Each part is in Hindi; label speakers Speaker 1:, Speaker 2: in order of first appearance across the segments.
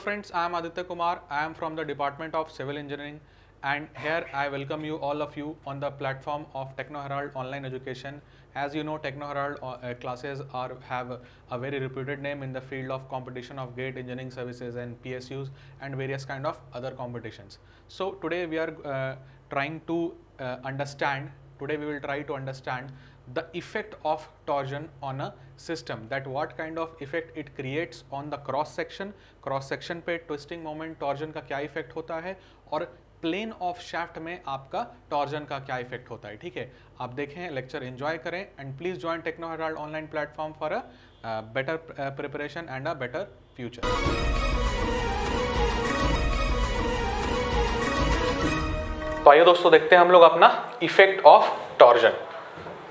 Speaker 1: friends, I am Aditya Kumar. I am from the Department of Civil Engineering, and here I welcome you all of you on the platform of Techno Herald Online Education. As you know, Techno Herald classes have a very reputed name in the field of competition of GATE engineering services and PSUs and various kind of other competitions. So today we are trying to understand. Today we will try to understand the effect of torsion on a system, that what kind of effect it creates on the cross section पे twisting moment torsion का क्या इफेक्ट होता है और प्लेन ऑफ शाफ्ट में आपका टॉर्जन का क्या इफेक्ट होता है. ठीक है, आप देखें, लेक्चर एंजॉय करें and please join Techno Herald online platform for a better preparation and a better future. तो आइए दोस्तों देखते हैं हम लोग अपना इफेक्ट ऑफ टॉर्जन.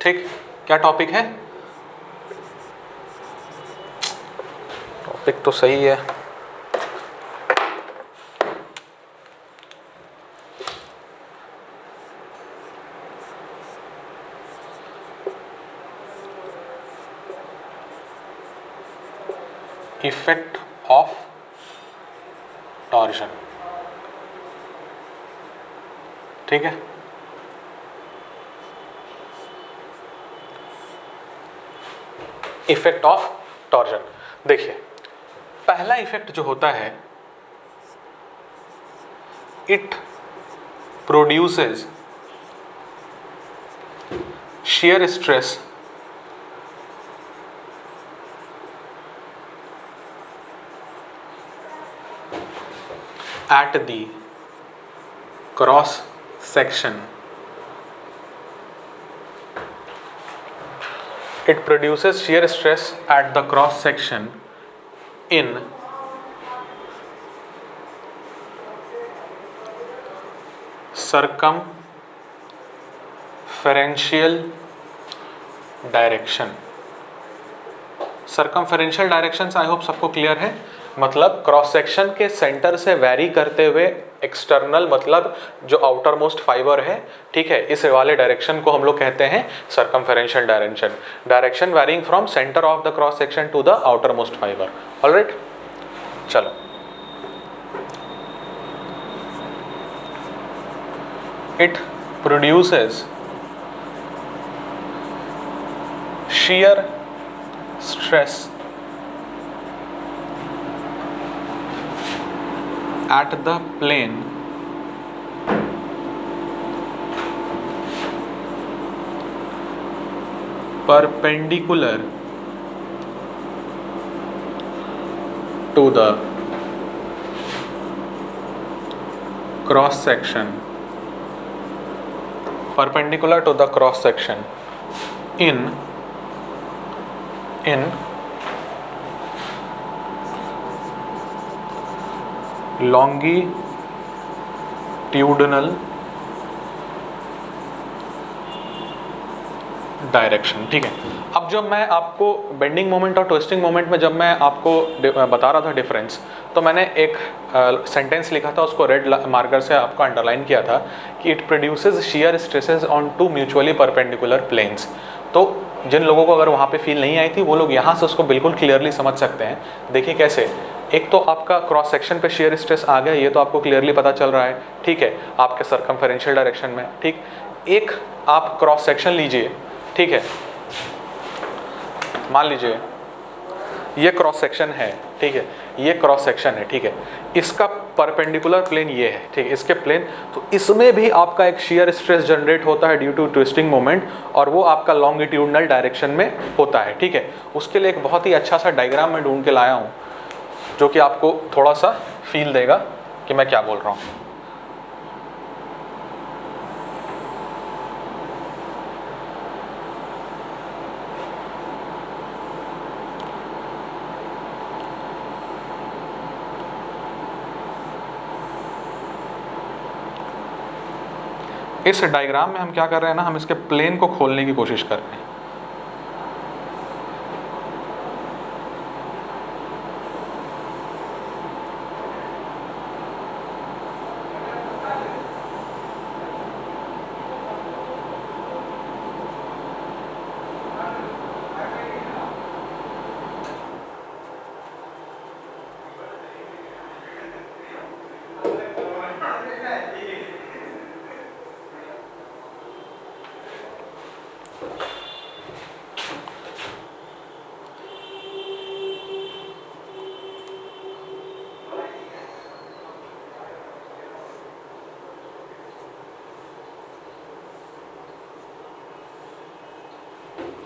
Speaker 1: ठीक, क्या टॉपिक है? टॉपिक तो सही है. Effect of torsion. ठीक है, इफेक्ट ऑफ टॉर्जन. देखिए, पहला इफेक्ट जो होता है, it produces shear stress at the cross section. It produces shear stress at the cross section in circumferential direction. Circumferential directions I hope सबको क्लियर है. मतलब क्रॉस सेक्शन के सेंटर से वैरी करते हुए एक्सटर्नल, मतलब जो आउटर मोस्ट फाइबर है, ठीक है, इस वाले डायरेक्शन को हम लोग कहते हैं circumferential direction. Direction varying from centre of the cross section to the outermost fibre. Alright, चलो. It produces shear stress at the plane perpendicular to the cross section, perpendicular to the cross section in longitudinal direction. ठीक है, अब जब मैं आपको बेंडिंग मोमेंट और ट्विस्टिंग मोमेंट में जब मैं आपको बता रहा था डिफरेंस, तो मैंने एक सेंटेंस लिखा था, उसको रेड मार्कर से आपको अंडरलाइन किया था कि it produces shear stresses on two mutually perpendicular planes. तो जिन लोगों को अगर वहाँ पे फील नहीं आई थी, वो लोग यहाँ से उसको बिल्कुल क्लियरली समझ सकते हैं. देखिए कैसे, एक तो आपका क्रॉस सेक्शन पे शियर स्ट्रेस आ गया, ये तो आपको क्लियरली पता चल रहा है. ठीक है, आपके सर्कमफेरेंशियल डायरेक्शन में. ठीक, एक आप क्रॉस सेक्शन लीजिए. ठीक है, मान लीजिए ये क्रॉस सेक्शन है. ठीक है, ये क्रॉस सेक्शन है. ठीक है, इसका परपेंडिकुलर प्लेन ये है. ठीक है, इसके प्लेन, तो इसमें भी आपका एक शियर स्ट्रेस जनरेट होता है ड्यू टू ट्विस्टिंग मोमेंट, और वो आपका लॉन्गिट्यूडनल डायरेक्शन में होता है. ठीक है, उसके लिए एक बहुत ही अच्छा सा डायग्राम मैं ढूंढ के लाया हूँ, जो कि आपको थोड़ा सा फील देगा कि मैं क्या बोल रहा हूँ. इस डायग्राम में हम क्या कर रहे हैं ना, हम इसके प्लेन को खोलने की कोशिश कर रहे हैं.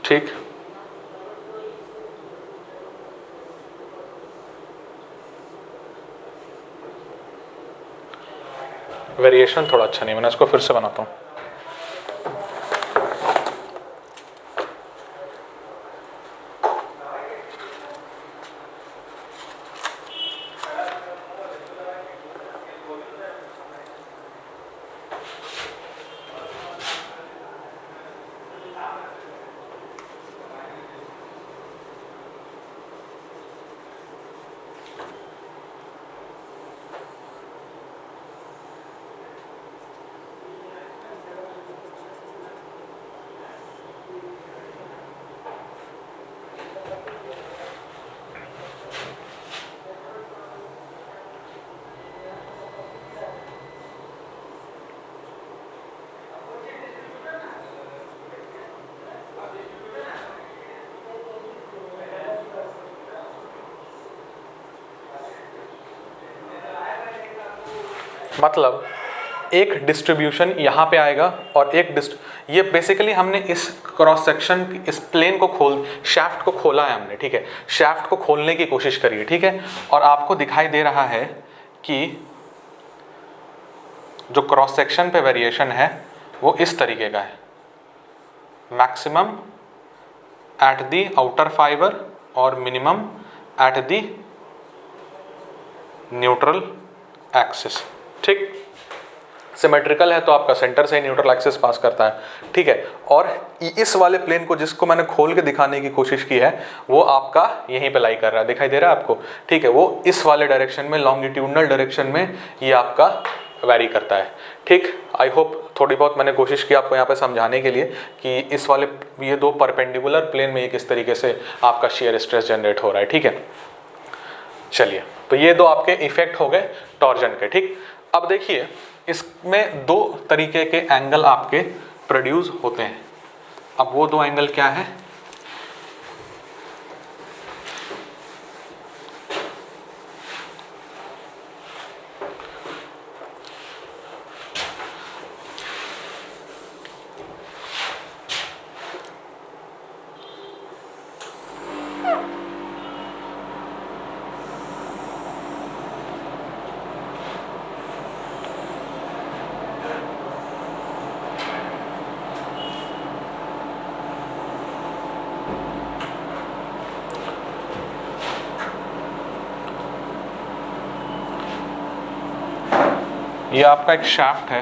Speaker 1: ठीक, वेरिएशन थोड़ा अच्छा नहीं बना, इसको फिर से बनाता हूँ। मतलब एक डिस्ट्रीब्यूशन यहाँ पे आएगा और ये बेसिकली हमने इस क्रॉस सेक्शन, इस प्लेन को शाफ्ट को खोला है हमने, ठीक है, शाफ्ट को खोलने की कोशिश करी है, ठीक है, और आपको दिखाई दे रहा है कि जो क्रॉस सेक्शन पे वेरिएशन है वो इस तरीके का है, maximum at the outer fibre और minimum at the neutral axis, ठीक, सिमेट्रिकल है तो आपका सेंटर से न्यूट्रल एक्सिस पास करता है, ठीक है, और इस वाले प्लेन को जिसको मैंने खोल के दिखाने की कोशिश की है वो आपका यहीं पे लाई कर रहा है, दिखाई दे रहा है आपको, ठीक है, वो इस वाले डायरेक्शन में, लॉन्गिट्यूडनल डायरेक्शन में ये आपका वैरी करता है, ठीक। आई होप थोड़ी बहुत मैंने कोशिश की आपको यहाँ पे समझाने के लिए कि इस वाले ये दो परपेंडिकुलर प्लेन में किस तरीके से आपका शियर स्ट्रेस जनरेट हो रहा है, ठीक है। चलिए, तो ये दो आपके इफेक्ट हो गए टॉर्जन के, ठीक। अब देखिए इसमें दो तरीके के एंगल आपके प्रोड्यूस होते हैं। अब वो दो एंगल क्या है? ये आपका एक शाफ्ट है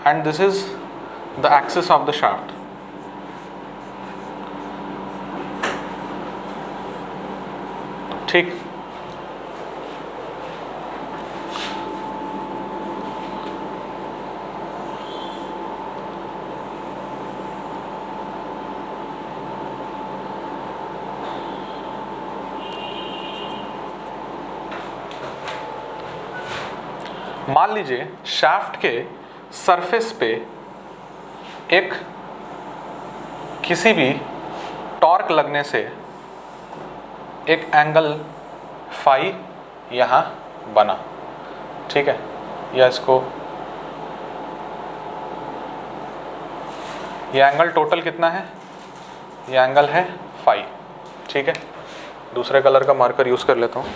Speaker 1: and this is the axis of the shaft, ठीक। मान लीजिए शाफ्ट के सरफेस पे एक किसी भी टॉर्क लगने से एक एंगल फाई यहाँ बना, ठीक है, या इसको ये एंगल टोटल कितना है? ये एंगल है फाई, ठीक है। दूसरे कलर का मार्कर यूज कर लेता हूँ।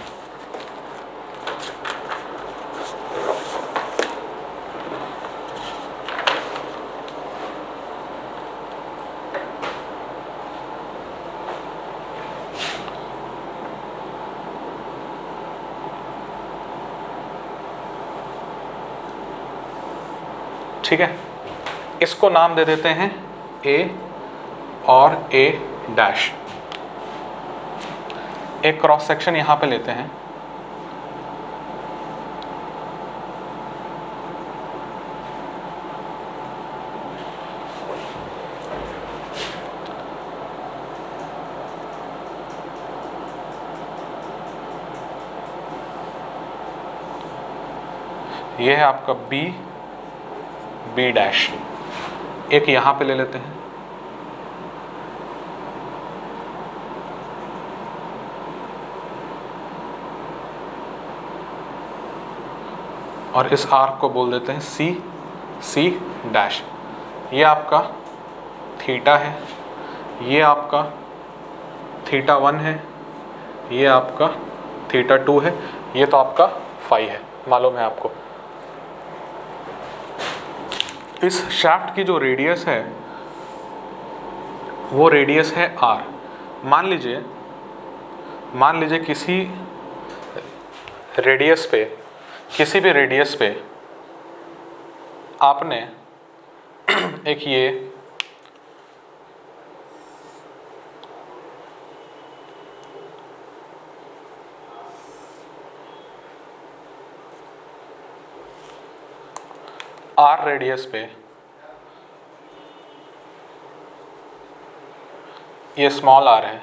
Speaker 1: ठीक है, इसको नाम दे देते हैं ए और ए डैश। एक क्रॉस सेक्शन यहां पे लेते हैं, यह है आपका बी, बी डैश। एक यहां पे ले लेते हैं, और इस आर्क को बोल देते हैं सी, सी डैश। ये आपका थीटा है, ये आपका थीटा 1 है, ये आपका थीटा 2 है, ये तो आपका फाई है, मालूम है आपको। इस शाफ्ट की जो रेडियस है वो रेडियस है r। मान लीजिए किसी रेडियस पे, किसी भी रेडियस पे आपने एक ये r रेडियस पे ये स्मॉल r है,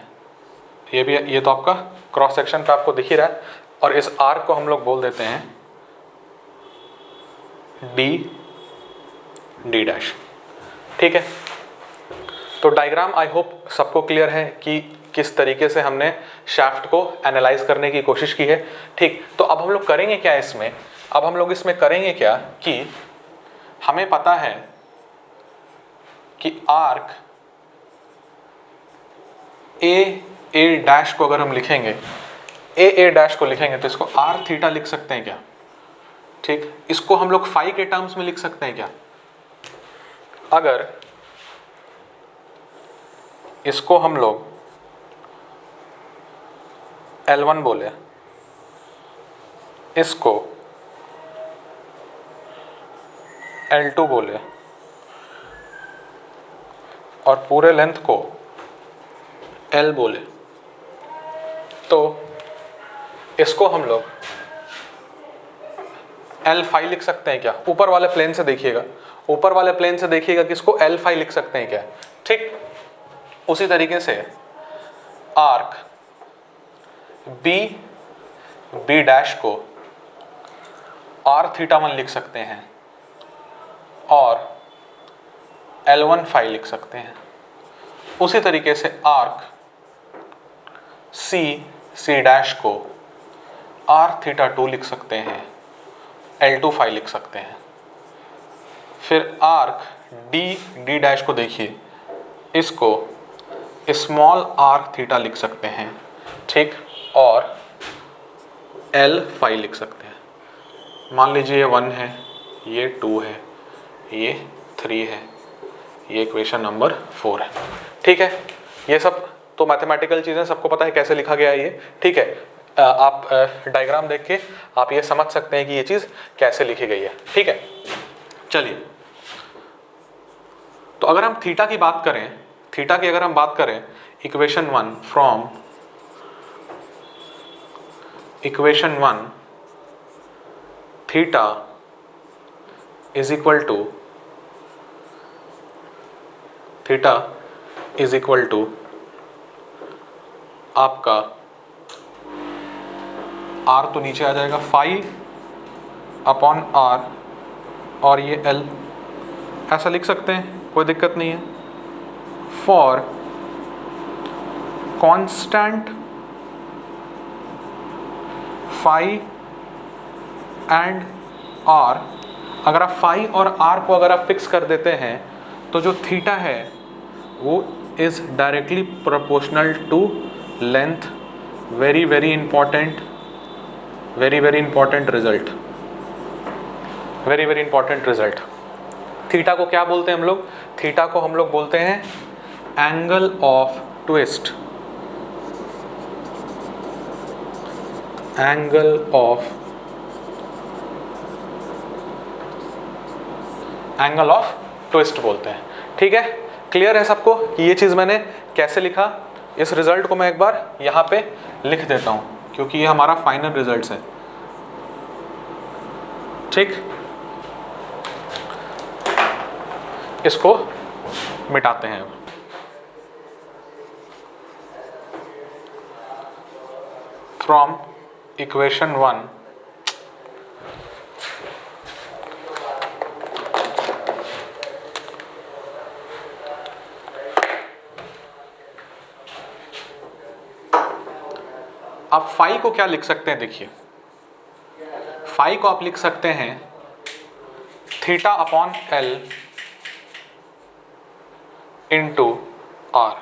Speaker 1: ये भी, ये तो आपका क्रॉस सेक्शन पे आपको दिख ही रहा है, और इस r को हम लोग बोल देते हैं d डैश। ठीक है, तो डायग्राम आई होप सबको क्लियर है कि किस तरीके से हमने शाफ्ट को एनालाइज करने की कोशिश की है। ठीक, तो अब हम लोग करेंगे क्या इसमें, अब हम लोग इसमें करेंगे क्या कि हमें पता है कि आर्क ए डैश को अगर हम लिखेंगे, ए डैश को लिखेंगे तो इसको आर थीटा लिख सकते हैं क्या? ठीक, इसको हम लोग फाई के टर्म्स में लिख सकते हैं क्या? अगर इसको हम लोग L1 बोले, इसको L2 बोले और पूरे लेंथ को L बोले, तो इसको हम लोग L फाई लिख सकते हैं क्या? ऊपर वाले प्लेन से देखिएगा, ऊपर वाले प्लेन से देखिएगा कि इसको L फाई लिख सकते हैं क्या? ठीक, उसी तरीके से आर्क बी डैश को आर थीटा 1 लिख सकते हैं और L1 फाई लिख सकते हैं। उसी तरीके से आर्क सी डैश को आर थीटा 2 लिख सकते हैं, L2 फाई लिख सकते हैं। फिर आर्क डी डैश को देखिए, इसको स्मॉल आर्क थीटा लिख सकते हैं, ठीक, और L फाई लिख सकते हैं। मान लीजिए ये 1 है, ये 2 है, ये 3 है, ये इक्वेशन नंबर 4 है। ठीक है, ये सब तो मैथमेटिकल चीज़ें सबको पता है कैसे लिखा गया है ये। ठीक है, आप डायग्राम देख के आप ये समझ सकते हैं कि ये चीज़ कैसे लिखी गई है। ठीक है, चलिए, तो अगर हम थीटा की बात करें, थीटा की अगर हम बात करें, equation 1 from equation 1 theta is equal to आपका r तो नीचे आ जाएगा फाई अपॉन r और ये L, ऐसा लिख सकते हैं, कोई दिक्कत नहीं है। For constant phi and r, अगर आप फाई और r को अगर आप फिक्स कर देते हैं तो जो थीटा है वो is directly proportional to length. Very very important result, very very important result. Theta को क्या बोलते हैं हम लोग? थीटा को हम लोग बोलते हैं angle of twist, angle of twist बोलते हैं। ठीक है, क्लियर है सबको कि ये चीज़ मैंने कैसे लिखा? इस रिजल्ट को मैं एक बार यहाँ पे लिख देता हूँ क्योंकि ये हमारा फाइनल रिजल्ट है। ठीक, इसको मिटाते हैं। फ्रॉम इक्वेशन 1 आप फाई को क्या लिख सकते हैं? देखिए, फाई को आप लिख सकते हैं theta upon L into R।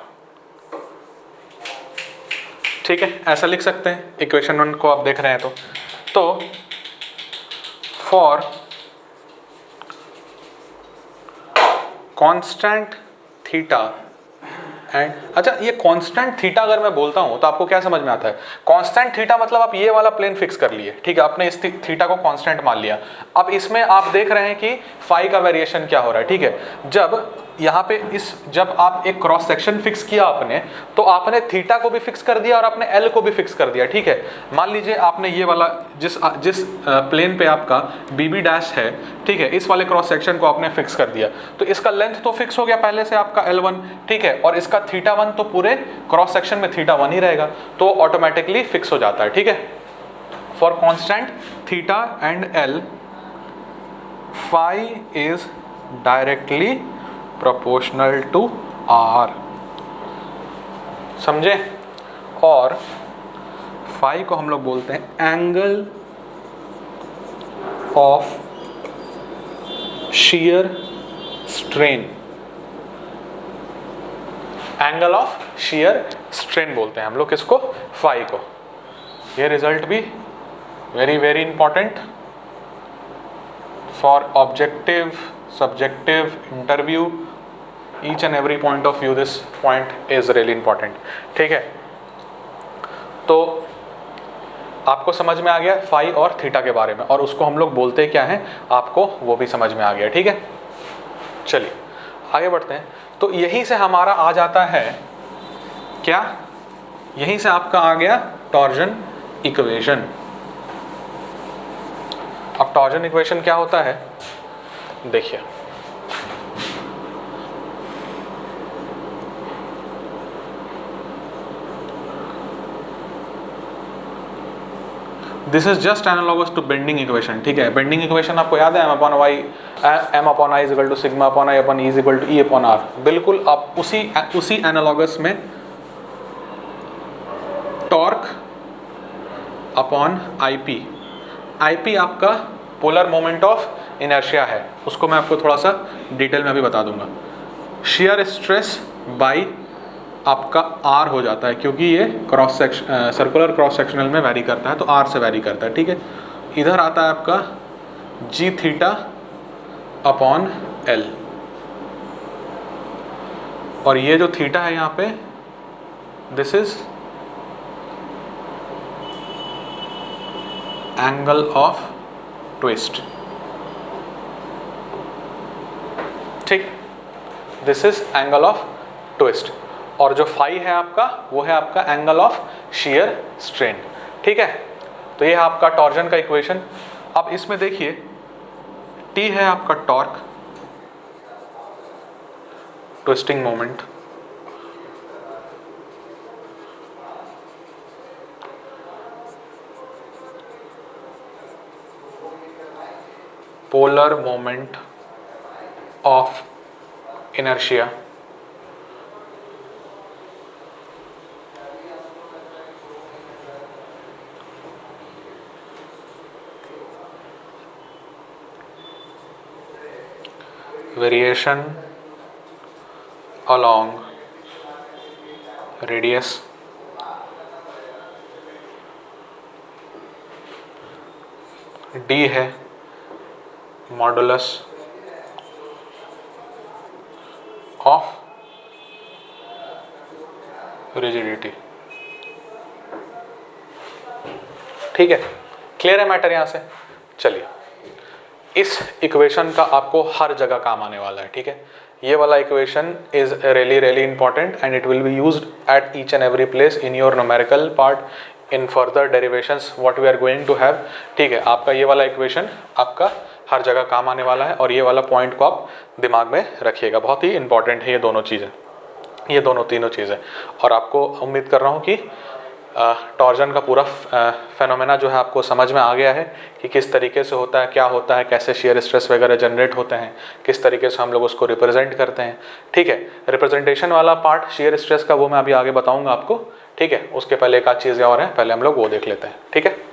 Speaker 1: ठीक है, ऐसा लिख सकते हैं इक्वेशन 1 को आप देख रहे हैं तो फॉर कांस्टेंट थीटा एंड, अच्छा ये कांस्टेंट थीटा अगर मैं बोलता हूं तो आपको क्या समझ में आता है? कांस्टेंट थीटा मतलब आप ये वाला प्लेन फिक्स कर लिए, ठीक है, आपने इस थीटा को कांस्टेंट मान लिया। अब इसमें आप देख रहे हैं कि फाई का वेरिएशन क्या हो रहा है, ठीक है। जब यहाँ पे जब आप एक क्रॉस सेक्शन फिक्स किया आपने, तो आपने थीटा को भी फिक्स कर दिया और आपने एल को भी फिक्स कर दिया, ठीक है। मान लीजिए आपने ये वाला जिस प्लेन पे आपका बीबी डैश है, ठीक है, इस वाले क्रॉस सेक्शन को आपने फिक्स कर दिया, तो इसका लेंथ तो फिक्स हो गया पहले से आपका L1, ठीक है, और इसका थीटा 1 तो पूरे क्रॉस सेक्शन में थीटा 1 ही रहेगा, तो ऑटोमेटिकली फिक्स हो जाता है, ठीक है। For constant theta and L, phi is directly proportional to R, समझे। और फाई को हम लोग बोलते हैं angle of shear strain, angle of shear strain बोलते हैं हम लोग किसको? फाई को। ये रिजल्ट भी very very important for objective, subjective, interview, each and every point of view this point is really important, ठीक है। तो आपको समझ में आ गया फाई और थीटा के बारे में, और उसको हम लोग बोलते क्या हैं आपको वो भी समझ में आ गया, ठीक है। चलिए आगे बढ़ते हैं। तो यहीं से हमारा आ जाता है क्या, यहीं से आपका आ गया टॉर्जन इक्वेशन। अब टॉर्जन इक्वेशन क्या होता है देखिए, this is just analogous to bending equation, ठीक है। बेंडिंग इक्वेशन आपको याद है, m upon i is equal to sigma upon i upon e is equal to e upon r, बिल्कुल आप उसी एनालॉगस में टॉर्क अपॉन ip आपका पोलर मोमेंट ऑफ इनर्शिया है, उसको मैं आपको थोड़ा सा डिटेल में भी बता दूंगा। शियर स्ट्रेस बाई आपका R हो जाता है, क्योंकि ये सर्कुलर क्रॉस सेक्शनल में वैरी करता है, तो R से वैरी करता है, ठीक है। इधर आता है आपका g थीटा अपॉन L, और ये जो थीटा है यहाँ पे this is angle of twist, ठीक, this is angle of twist. और जो फाई है आपका वो है आपका एंगल ऑफ शियर स्ट्रेन, ठीक है। तो ये है आपका टॉर्जन का इक्वेशन। अब इसमें देखिए T है आपका torque, twisting moment, polar moment of inertia, variation along radius, d है मॉडुलस ऑफ रिजिडिटी, ठीक है। क्लियर है मैटर यहाँ से। चलिए इस इक्वेशन का आपको हर जगह काम आने वाला है, ठीक है। ये वाला equation is really important and it will be used at each and every place in your numerical part in further derivations what we are going to have, ठीक है। आपका ये वाला इक्वेशन आपका हर जगह काम आने वाला है, और ये वाला पॉइंट को आप दिमाग में रखिएगा, बहुत ही इंपॉर्टेंट है ये दोनों चीज़ें, ये दोनों तीनों चीज़ें। और आपको उम्मीद कर रहा हूँ कि टॉर्जन का पूरा फेनोमेना जो है आपको समझ में आ गया है कि किस तरीके से होता है, क्या होता है, कैसे शेयर स्ट्रेस वगैरह जनरेट होते हैं, किस तरीके से हम लोग उसको रिप्रेजेंट करते हैं, ठीक है। रिप्रेजेंटेशन वाला पार्ट शेयर स्ट्रेस का वो मैं अभी आगे बताऊंगा आपको, ठीक है। उसके पहले एक आध चीज़ें और हैं, पहले हम लोग वो देख लेते हैं, ठीक है।